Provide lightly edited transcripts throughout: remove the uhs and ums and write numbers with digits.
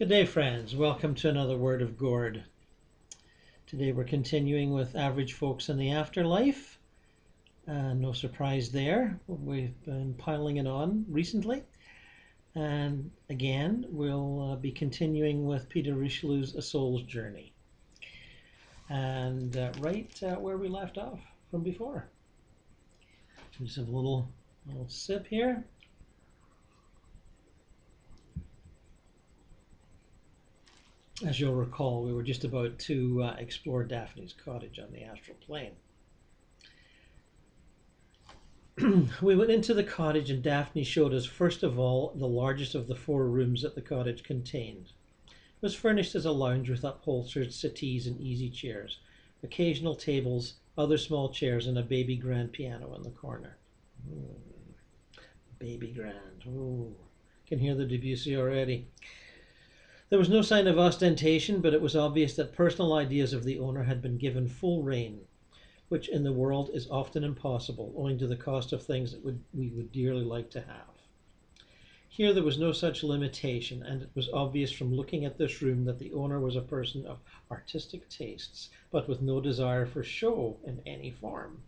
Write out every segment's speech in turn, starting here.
Good day, friends. Welcome to another Word of Gord. Today we're continuing with Average Folks in the Afterlife. No surprise there. We've been piling it on recently. And again, we'll be continuing with Peter Richelieu's A Soul's Journey. And right where we left off from before. Just have a little sip here. As you'll recall, we were just about to explore Daphne's cottage on the astral plane. We went into the cottage and Daphne showed us, first of all, the largest of the 4 rooms that the cottage contained. It was furnished as a lounge with upholstered settees and easy chairs, occasional tables, other small chairs, and a baby grand piano in the corner. Baby grand. Ooh, can hear the Debussy already. There was no sign of ostentation, but it was obvious that personal ideas of the owner had been given full rein, which in the world is often impossible, owing to the cost of things that we would dearly like to have. Here there was no such limitation, and it was obvious from looking at this room that the owner was a person of artistic tastes, but with no desire for show in any form.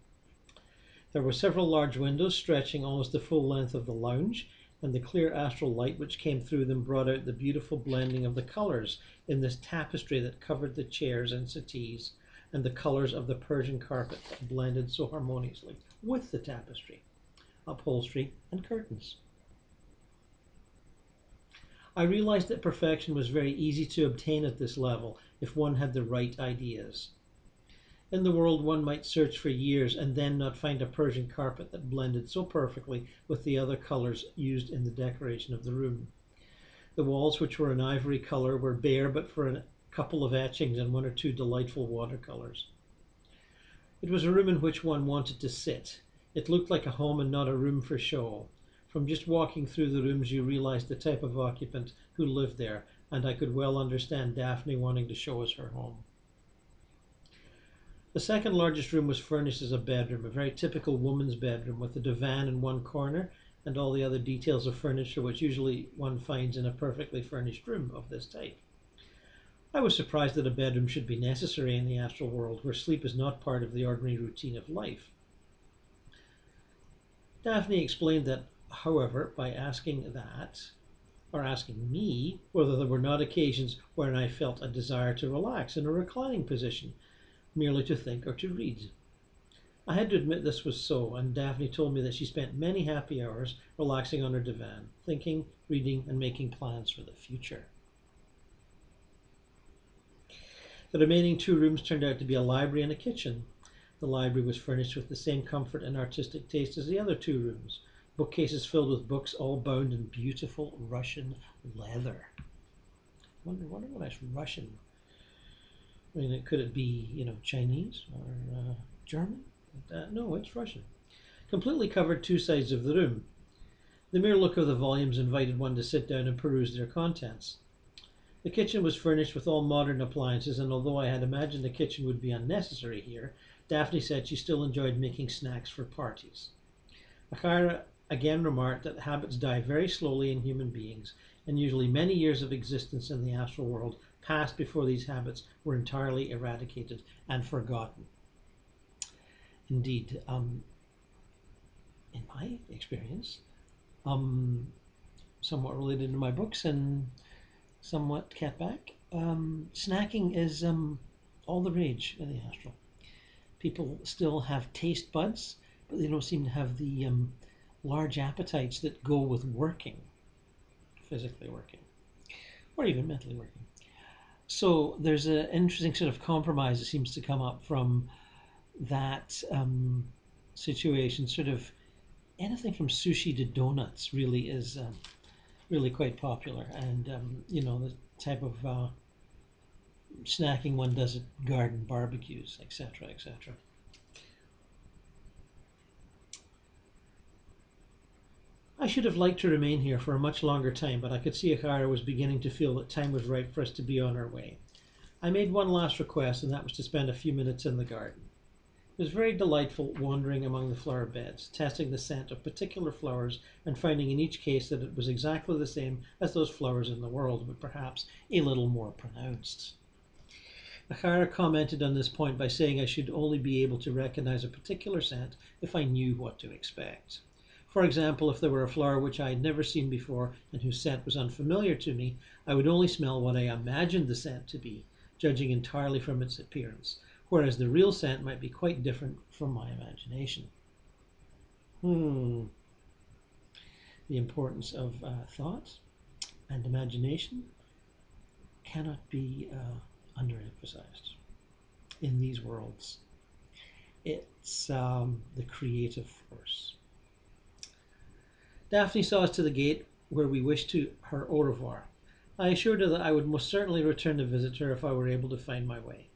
There were several large windows stretching almost the full length of the lounge, and the clear astral light which came through them brought out the beautiful blending of the colors in this tapestry that covered the chairs and settees, and the colors of the Persian carpet that blended so harmoniously with the tapestry, upholstery, and curtains. I realized that perfection was very easy to obtain at this level if one had the right ideas. In the world one might search for years and then not find a Persian carpet that blended so perfectly with the other colors used in the decoration of the room. The walls, which were an ivory color, were bare but for a couple of etchings and 1 or 2 delightful watercolors. It was a room in which one wanted to sit. It looked like a home and not a room for show. From just walking through the rooms you realized the type of occupant who lived there, and I could well understand Daphne wanting to show us her home. The second largest room was furnished as a bedroom, a very typical woman's bedroom, with a divan in one corner and all the other details of furniture which usually one finds in a perfectly furnished room of this type. I was surprised that a bedroom should be necessary in the astral world, where sleep is not part of the ordinary routine of life. Daphne explained that, however, by asking me whether there were not occasions when I felt a desire to relax in a reclining position, merely to think or to read. I had to admit this was so, and Daphne told me that she spent many happy hours relaxing on her divan, thinking, reading, and making plans for the future. The remaining 2 rooms turned out to be a library and a kitchen. The library was furnished with the same comfort and artistic taste as the other 2 rooms, bookcases filled with books all bound in beautiful Russian leather. Wonder what is Russian? I mean, could it be, Chinese or German? No, it's Russian. Completely covered 2 sides of the room. The mere look of the volumes invited one to sit down and peruse their contents. The kitchen was furnished with all modern appliances, and although I had imagined the kitchen would be unnecessary here, Daphne said she still enjoyed making snacks for parties. Akira again remarked that habits die very slowly in human beings, and usually many years of existence in the astral world passed before these habits were entirely eradicated and forgotten. Indeed, in my experience, somewhat related to my books and somewhat kept back, snacking is all the rage in the astral. People still have taste buds, but they don't seem to have the large appetites that go with working, physically working, or even mentally working. So there's an interesting sort of compromise that seems to come up from that situation. Sort of anything from sushi to donuts really is really quite popular, and the type of snacking one does at garden barbecues, etc., etc. I should have liked to remain here for a much longer time, but I could see Akira was beginning to feel that time was ripe for us to be on our way. I made one last request, and that was to spend a few minutes in the garden. It was very delightful wandering among the flower beds, testing the scent of particular flowers and finding in each case that it was exactly the same as those flowers in the world, but perhaps a little more pronounced. Achara commented on this point by saying I should only be able to recognize a particular scent if I knew what to expect. For example, if there were a flower which I had never seen before and whose scent was unfamiliar to me, I would only smell what I imagined the scent to be, judging entirely from its appearance, whereas the real scent might be quite different from my imagination. The importance of thought and imagination cannot be underemphasized in these worlds. It's the creative force. Daphne saw us to the gate where we wished to her au revoir. I assured her that I would most certainly return to visit her if I were able to find my way.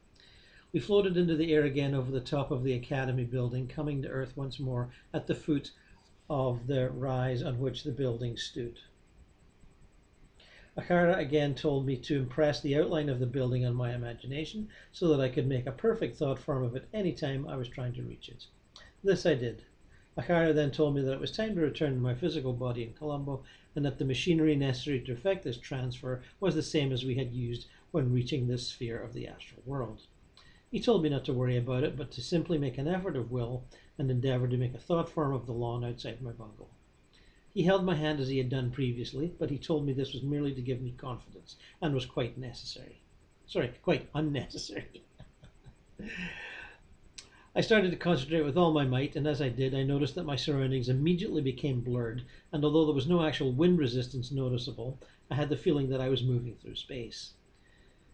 We floated into the air again over the top of the Academy building, coming to earth once more at the foot of the rise on which the building stood. Achara again told me to impress the outline of the building on my imagination so that I could make a perfect thought form of it any time I was trying to reach it. This I did. Achara then told me that it was time to return to my physical body in Colombo and that the machinery necessary to effect this transfer was the same as we had used when reaching this sphere of the astral world. He told me not to worry about it, but to simply make an effort of will and endeavor to make a thought form of the lawn outside my bungalow. He held my hand as he had done previously, but he told me this was merely to give me confidence and was quite unnecessary. I started to concentrate with all my might, and as I did, I noticed that my surroundings immediately became blurred, and although there was no actual wind resistance noticeable, I had the feeling that I was moving through space.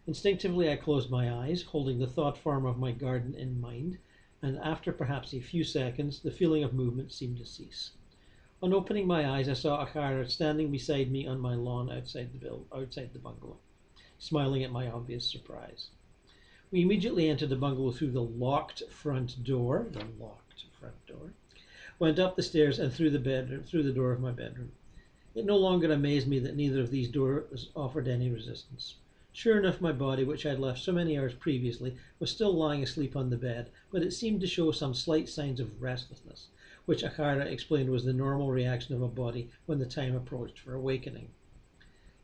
Instinctively, I closed my eyes, holding the thought form of my garden in mind, and after perhaps a few seconds, the feeling of movement seemed to cease. On opening my eyes, I saw Achara standing beside me on my lawn outside the bungalow, smiling at my obvious surprise. We immediately entered the bungalow through the locked front door, went up the stairs and through the door of my bedroom. It no longer amazed me that neither of these doors offered any resistance. Sure enough, my body, which I had left so many hours previously, was still lying asleep on the bed, but it seemed to show some slight signs of restlessness, which Achara explained was the normal reaction of a body when the time approached for awakening.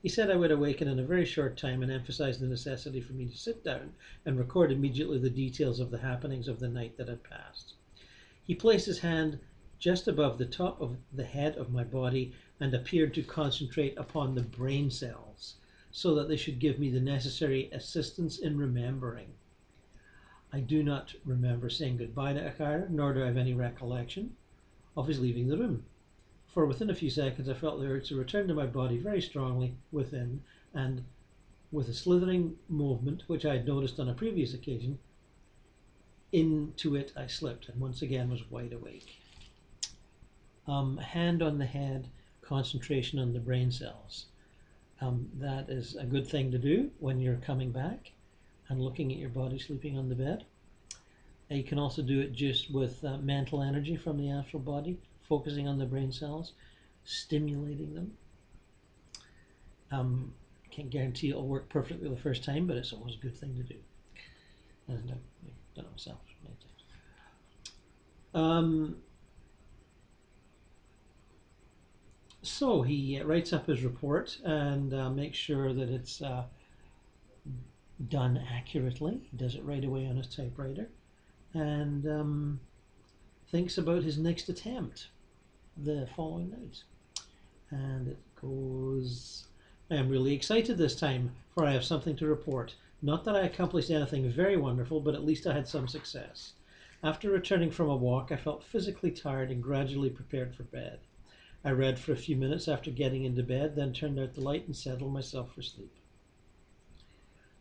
He said I would awaken in a very short time and emphasized the necessity for me to sit down and record immediately the details of the happenings of the night that had passed. He placed his hand just above the top of the head of my body and appeared to concentrate upon the brain cells, so that they should give me the necessary assistance in remembering. I do not remember saying goodbye to Achara, nor do I have any recollection of his leaving the room. For within a few seconds I felt the urge to return to my body very strongly within, and with a slithering movement, which I had noticed on a previous occasion, into it I slipped and once again was wide awake. Hand on the head, concentration on the brain cells. That is a good thing to do when you're coming back and looking at your body sleeping on the bed. You can also do it just with mental energy from the astral body, focusing on the brain cells, stimulating them. Can't guarantee it'll work perfectly the first time, but it's always a good thing to do. And I've done it myself many times. So he writes up his report and makes sure that it's done accurately. He does it right away on his typewriter and thinks about his next attempt the following night. And it goes, I am really excited this time, for I have something to report. Not that I accomplished anything very wonderful, but at least I had some success. After returning from a walk, I felt physically tired and gradually prepared for bed. I read for a few minutes after getting into bed, then turned out the light and settled myself for sleep.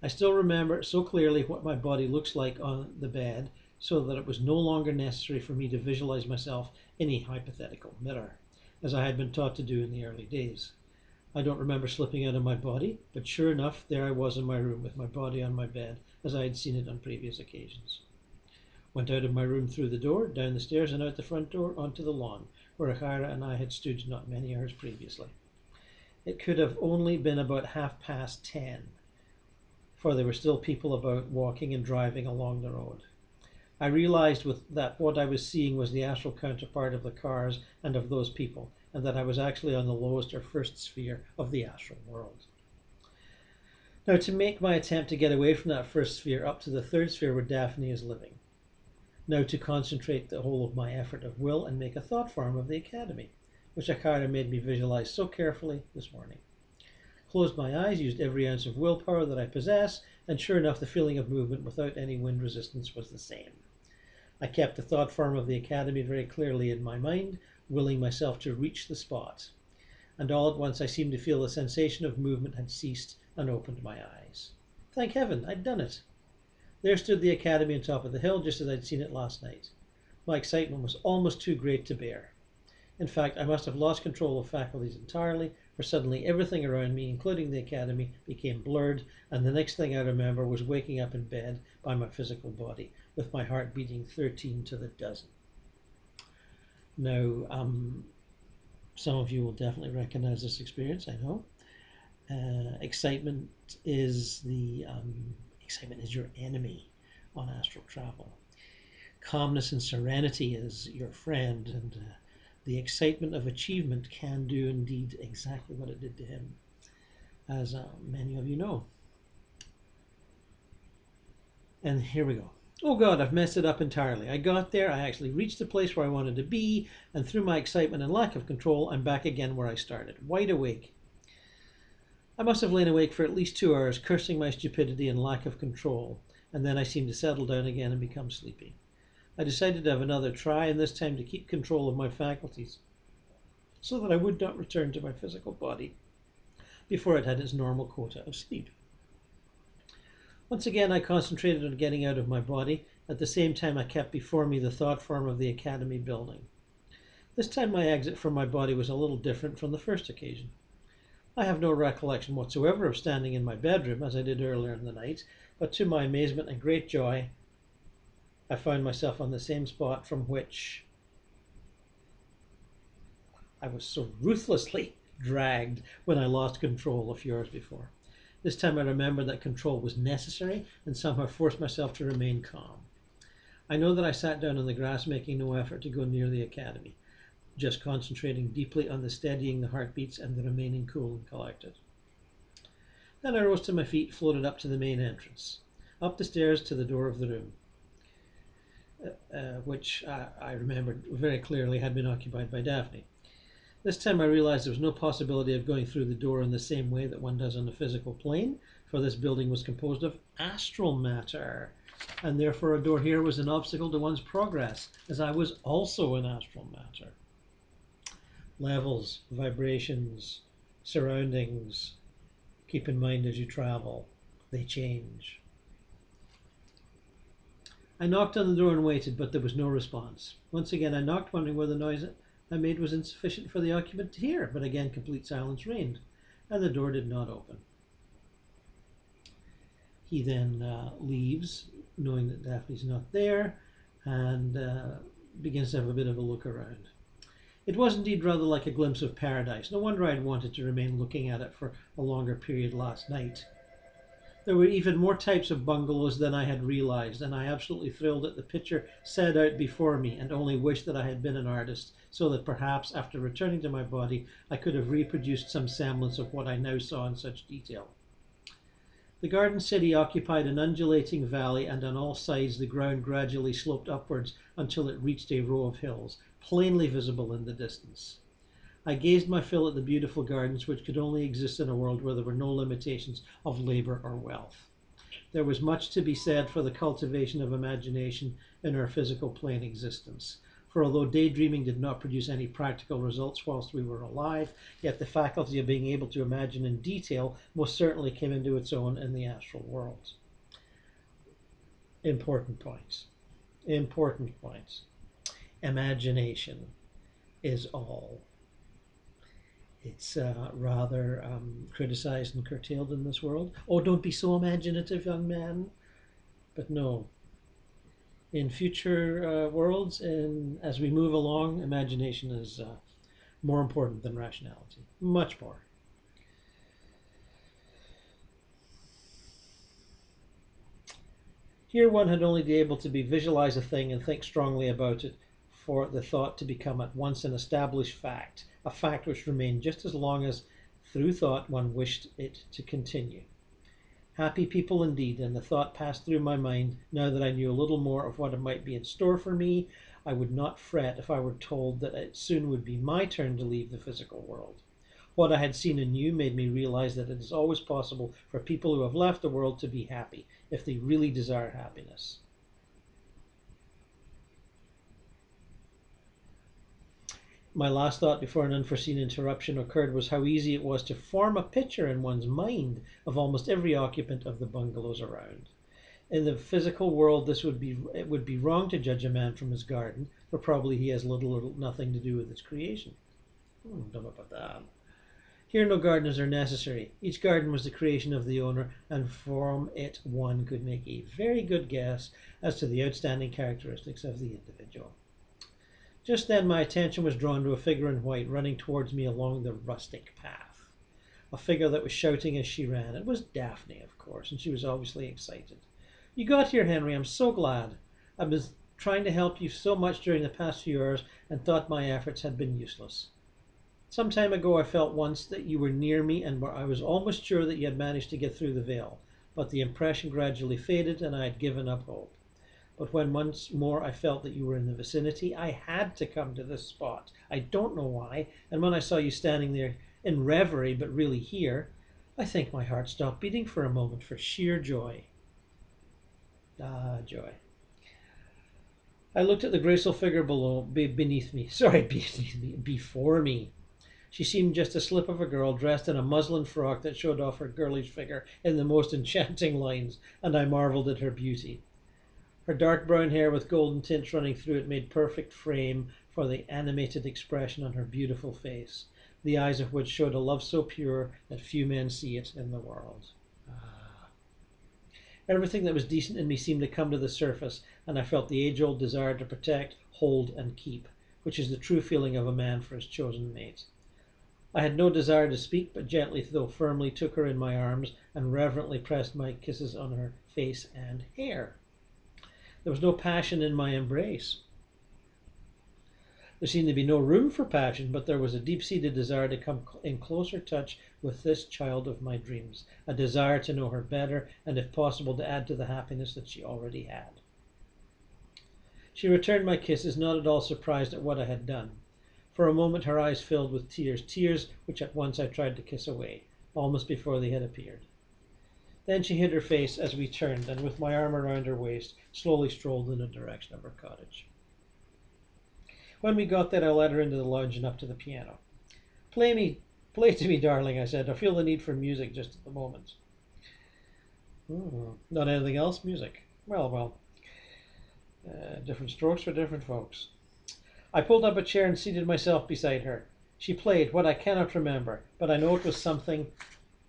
I still remember so clearly what my body looks like on the bed, so that it was no longer necessary for me to visualize myself in a hypothetical mirror, as I had been taught to do in the early days. I don't remember slipping out of my body, but sure enough, there I was in my room with my body on my bed, as I had seen it on previous occasions. Went out of my room through the door, down the stairs and out the front door onto the lawn, where Achara and I had stood not many hours previously. It could have only been about 10:30, for there were still people about walking and driving along the road. I realized that what I was seeing was the astral counterpart of the cars and of those people, and that I was actually on the lowest or first sphere of the astral world. Now, to make my attempt to get away from that first sphere up to the third sphere where Daphne is living. Now to concentrate the whole of my effort of will and make a thought form of the academy, which Akara made me visualize so carefully this morning. Closed my eyes, used every ounce of willpower that I possess, and sure enough the feeling of movement without any wind resistance was the same. I kept the thought form of the academy very clearly in my mind, willing myself to reach the spot. And all at once I seemed to feel the sensation of movement had ceased and opened my eyes. Thank heaven, I'd done it. There stood the academy on top of the hill, just as I'd seen it last night. My excitement was almost too great to bear. In fact, I must have lost control of faculties entirely, for suddenly everything around me, including the academy, became blurred, and the next thing I remember was waking up in bed by my physical body, with my heart beating 13 to the dozen. Now, some of you will definitely recognize this experience, I know. Excitement is your enemy on astral travel. Calmness and serenity is your friend, and the excitement of achievement can do indeed exactly what it did to him, as many of you know. And here we go. Oh God, I've messed it up entirely. I got there, I actually reached the place where I wanted to be, and through my excitement and lack of control, I'm back again where I started, wide awake. I must have lain awake for at least 2 hours, cursing my stupidity and lack of control, and then I seemed to settle down again and become sleepy. I decided to have another try, and this time to keep control of my faculties, so that I would not return to my physical body before it had its normal quota of sleep. Once again I concentrated on getting out of my body. At the same time I kept before me the thought form of the academy building. This time my exit from my body was a little different from the first occasion. I have no recollection whatsoever of standing in my bedroom as I did earlier in the night, but to my amazement and great joy, I found myself on the same spot from which I was so ruthlessly dragged when I lost control a few hours before. This time I remembered that control was necessary and somehow forced myself to remain calm. I know that I sat down on the grass, making no effort to go near the academy, just concentrating deeply on the steadying the heartbeats and the remaining cool and collected. Then I rose to my feet, floated up to the main entrance, up the stairs to the door of the room, which I remembered very clearly had been occupied by Daphne. This time I realized there was no possibility of going through the door in the same way that one does on the physical plane, for this building was composed of astral matter, and therefore a door here was an obstacle to one's progress, as I was also in astral matter. Levels, vibrations, surroundings, keep in mind as you travel, they change. I knocked on the door and waited, but there was no response. Once again I knocked, wondering whether the noise I made was insufficient for the occupant to hear, but again complete silence reigned, and the door did not open. He then leaves, knowing that Daphne's not there, and begins to have a bit of a look around. It was indeed rather like a glimpse of paradise. No wonder I'd wanted to remain looking at it for a longer period last night. There were even more types of bungalows than I had realized, and I absolutely thrilled at the picture set out before me, and only wished that I had been an artist, so that perhaps after returning to my body I could have reproduced some semblance of what I now saw in such detail. The garden city occupied an undulating valley, and on all sides the ground gradually sloped upwards until it reached a row of hills, plainly visible in the distance. I gazed my fill at the beautiful gardens, which could only exist in a world where there were no limitations of labor or wealth. There was much to be said for the cultivation of imagination in our physical plane existence. For although daydreaming did not produce any practical results whilst we were alive, yet the faculty of being able to imagine in detail most certainly came into its own in the astral world. Important points. Important points. Imagination is all. It's rather criticized and curtailed in this world. Oh, don't be so imaginative, young man. But no. In future worlds, and as we move along, imagination is more important than rationality. Much more. Here one had only to be able to visualize a thing and think strongly about it for the thought to become at once an established fact, a fact which remained just as long as, through thought, one wished it to continue. Happy people indeed, and the thought passed through my mind, now that I knew a little more of what might be in store for me, I would not fret if I were told that it soon would be my turn to leave the physical world. What I had seen and knew made me realize that it is always possible for people who have left the world to be happy, if they really desire happiness. My last thought before an unforeseen interruption occurred was how easy it was to form a picture in one's mind of almost every occupant of the bungalows around. In the physical world, it would be wrong to judge a man from his garden, for probably he has little or nothing to do with its creation. Don't know about that. Here no gardeners are necessary. Each garden was the creation of the owner, and from it one could make a very good guess as to the outstanding characteristics of the individual. Just then my attention was drawn to a figure in white running towards me along the rustic path. A figure that was shouting as she ran. It was Daphne, of course, and she was obviously excited. "You got here, Henry. I'm so glad. I've been trying to help you so much during the past few hours and thought my efforts had been useless. Some time ago I felt once that you were near me and I was almost sure that you had managed to get through the veil, but the impression gradually faded and I had given up hope. But when once more I felt that you were in the vicinity, I had to come to this spot. I don't know why, and when I saw you standing there in reverie but really here, I think my heart stopped beating for a moment for sheer joy." Joy. I looked at the graceful figure before me. She seemed just a slip of a girl dressed in a muslin frock that showed off her girlish figure in the most enchanting lines, and I marveled at her beauty. Her dark brown hair with golden tints running through it made perfect frame for the animated expression on her beautiful face, the eyes of which showed a love so pure that few men see it in the world. Everything that was decent in me seemed to come to the surface, and I felt the age-old desire to protect, hold, and keep, which is the true feeling of a man for his chosen mate. I had no desire to speak, but gently though firmly took her in my arms and reverently pressed my kisses on her face and hair. There was no passion in my embrace. There seemed to be no room for passion, but there was a deep-seated desire to come in closer touch with this child of my dreams, a desire to know her better, and if possible to add to the happiness that she already had. She returned my kisses, not at all surprised at what I had done. For a moment her eyes filled with tears which at once I tried to kiss away, almost before they had appeared. Then she hid her face as we turned, and with my arm around her waist, slowly strolled in the direction of her cottage. When we got there, I led her into the lounge and up to the piano. Play to me, darling," I said. "I feel the need for music just at the moment." Not anything else? Music. Well. Different strokes for different folks. I pulled up a chair and seated myself beside her. She played what I cannot remember, but I know it was something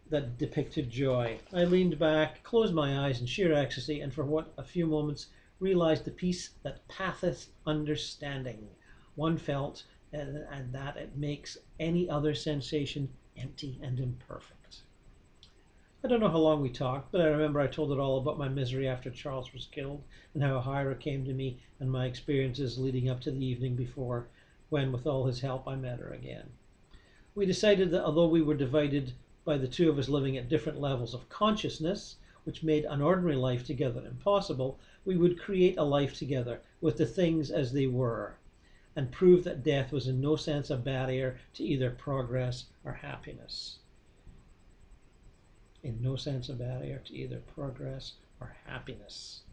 that depicted joy. I leaned back, closed my eyes in sheer ecstasy, and for a few moments realized the peace that passeth understanding one felt, and that it makes any other sensation empty and imperfect. I don't know how long we talked, but I remember I told her all about my misery after Charles was killed, and how Hira came to me, and my experiences leading up to the evening before, when, with all his help, I met her again. We decided that although we were divided by the two of us living at different levels of consciousness, which made an ordinary life together impossible, we would create a life together with the things as they were, and prove that death was in no sense a barrier to either progress or happiness. In no sense a barrier to either progress or happiness.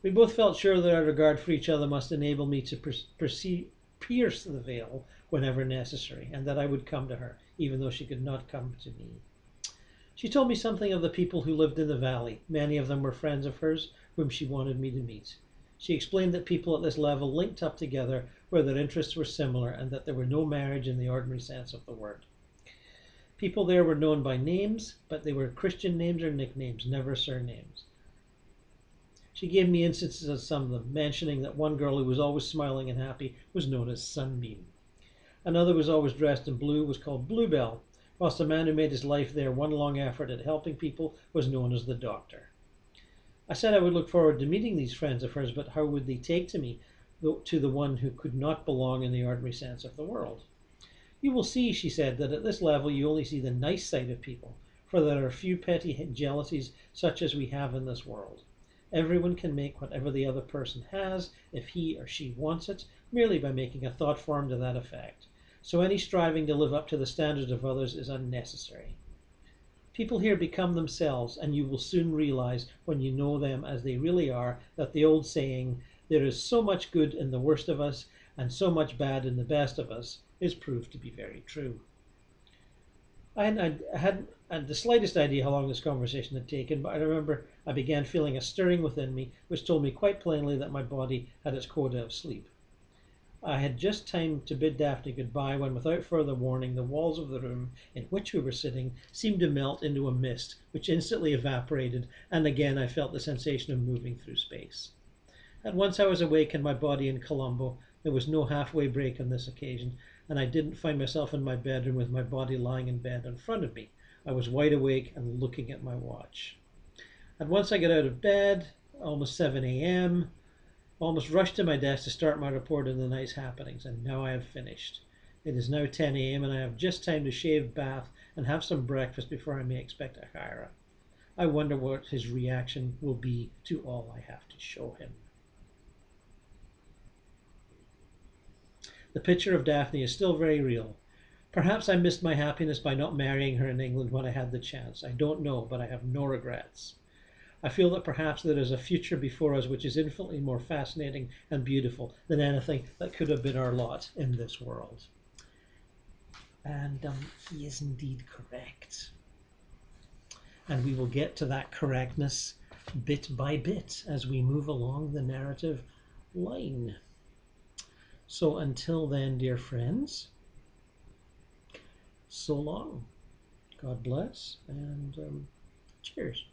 We both felt sure that our regard for each other must enable me to pierce the veil whenever necessary, and that I would come to her, even though she could not come to me. She told me something of the people who lived in the valley. Many of them were friends of hers whom she wanted me to meet. She explained that people at this level linked up together where their interests were similar, and that there were no marriage in the ordinary sense of the word. People there were known by names, but they were Christian names or nicknames, never surnames. She gave me instances of some of them, mentioning that one girl who was always smiling and happy was known as Sunbeam. Another was always dressed in blue was called Bluebell, whilst a man who made his life there one long effort at helping people was known as the Doctor. I said I would look forward to meeting these friends of hers, but how would they take to me, to the one who could not belong in the ordinary sense of the world? You will see, she said, that at this level you only see the nice side of people, for there are few petty jealousies such as we have in this world. Everyone can make whatever the other person has, if he or she wants it, merely by making a thought form to that effect. So any striving to live up to the standards of others is unnecessary. People here become themselves, and you will soon realize when you know them as they really are that the old saying, there is so much good in the worst of us and so much bad in the best of us, is proved to be very true. I had the slightest idea how long this conversation had taken, but I remember I began feeling a stirring within me which told me quite plainly that my body had its quota of sleep. I had just time to bid Daphne goodbye when, without further warning, the walls of the room in which we were sitting seemed to melt into a mist, which instantly evaporated, and again I felt the sensation of moving through space. At once I was awake in my body in Colombo. There was no halfway break on this occasion, and I didn't find myself in my bedroom with my body lying in bed in front of me. I was wide awake and looking at my watch. At once I got out of bed, almost 7 a.m., almost rushed to my desk to start my report on the night's happenings, and now I have finished. It is now 10 a.m., and I have just time to shave, bath, and have some breakfast before I may expect Ahira. I wonder what his reaction will be to all I have to show him. The picture of Daphne is still very real. Perhaps I missed my happiness by not marrying her in England when I had the chance. I don't know, but I have no regrets. I feel that perhaps there is a future before us which is infinitely more fascinating and beautiful than anything that could have been our lot in this world. And he is indeed correct. And we will get to that correctness bit by bit as we move along the narrative line. So until then, dear friends, so long. God bless, and cheers.